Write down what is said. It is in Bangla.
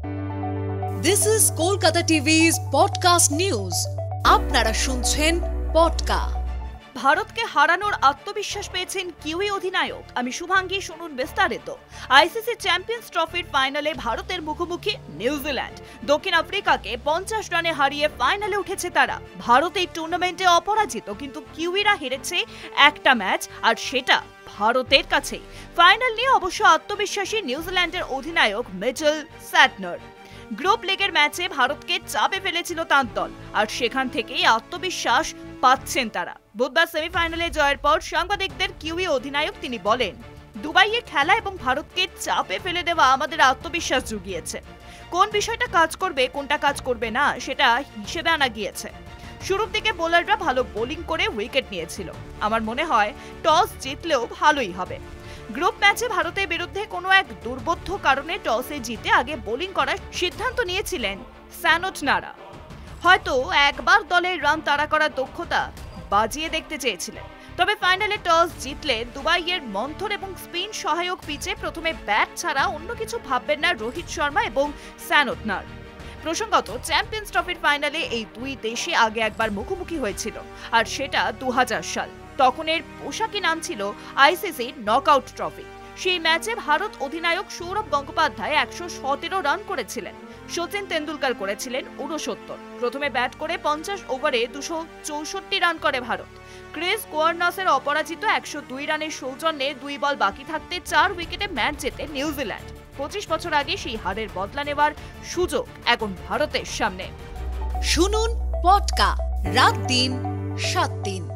This is Kolkata TV's podcast news. আপনারা শুনছেন পডকা। ভারতকে হারানোর আত্মবিশ্বাস পেয়েছেন কিউই অধিনায়ক। আমি শুভাঙ্গী, শুনুন বিস্তারিত। আইসিসি চ্যাম্পিয়ন্স ট্রফির ফাইনালে ভারতের মুখোমুখি নিউজিল্যান্ড। দক্ষিণ আফ্রিকাকে 50 রানে হারিয়ে ফাইনালে উঠেছে তারা। ভারত এই টুর্নামেন্টে অপরাজিত, কিন্তু কিউইরা হেরেছে একটা ম্যাচ, আর সেটা ভারতের কাছেই। ফাইনাল নিয়ে অবশ্য আত্মবিশ্বাসী নিউজিল্যান্ডের অধিনায়ক মিচেল স্যাটনার। গ্রুপ লিগের ম্যাচে ভারতকে চাপে ফেলেছিল তাঁর দল, আর সেখান থেকেই আত্মবিশ্বাস পাচ্ছেন তারা। বুধবার সেমিফাইনালে জয়ের পর সাংবাদিকদের কিউই অধিনায়ক তিনি বলেন, দুবাইয়ে খেলা এবং ভারতকে চাপে ফেলে দেওয়া আমাদের আত্মবিশ্বাস জুগিয়েছে। কোন বিষয়টা কাজ করবে, কোনটা কাজ করবে না, সেটা হিসেবে আনা গিয়েছে। শুরুর দিকে বোলাররা ভালো বোলিং করে উইকেট নিয়েছিল। আমার মনে হয় টস জিতলেও ভালোই হবে। গ্রুপ ম্যাচে ভারতের বিরুদ্ধে কোনো এক দুর্বোধ্য কারণে টসে জিতে আগে বোলিং করার সিদ্ধান্ত নিয়েছিলেন স্যানোটনারা। হয়তো একবার দলের রান তাড়া করার দক্ষতা বাজিয়ে দেখতে চেয়েছিলেন। তবে ফাইনালে টস জিতলে দুবাইয়ের মন্থর এবং স্পিন সহায়ক পিচে প্রথমে ব্যাট ছাড়া অন্য কিছু ভাববেন না রোহিত শর্মা এবং স্যানোটনার। প্রসঙ্গত, চ্যাম্পিয়ন্স ট্রফির ফাইনালে এই দুই দেশে আগে একবার মুখোমুখি হয়েছিল, আর সেটা 2000 সাল। তখন এর পোশাকি নাম ছিল আইসিসি নকআউট ট্রফি। সেই ম্যাচে ভারত অধিনায়ক সৌরভ গঙ্গোপাধ্যায় 117 রান করেছিলেন। সচিন তেন্ডুলকর করেছিলেন 69। প্রথমে ব্যাট করে 50 ওভারে 264 রান করে ভারত। ক্রিস কোয়ার্নাসের অপরাজিত 102 রানের সৌজন্যে 2 বল বাকি থাকতে 4 উইকেটে ম্যাচ জেতে নিউজিল্যান্ড। 25 বছর আগে সেই হারের বদলা নেওয়ার সুযোগ এখন ভারতের সামনে। শুনুন পডকা, রাত দিন 7 দিন।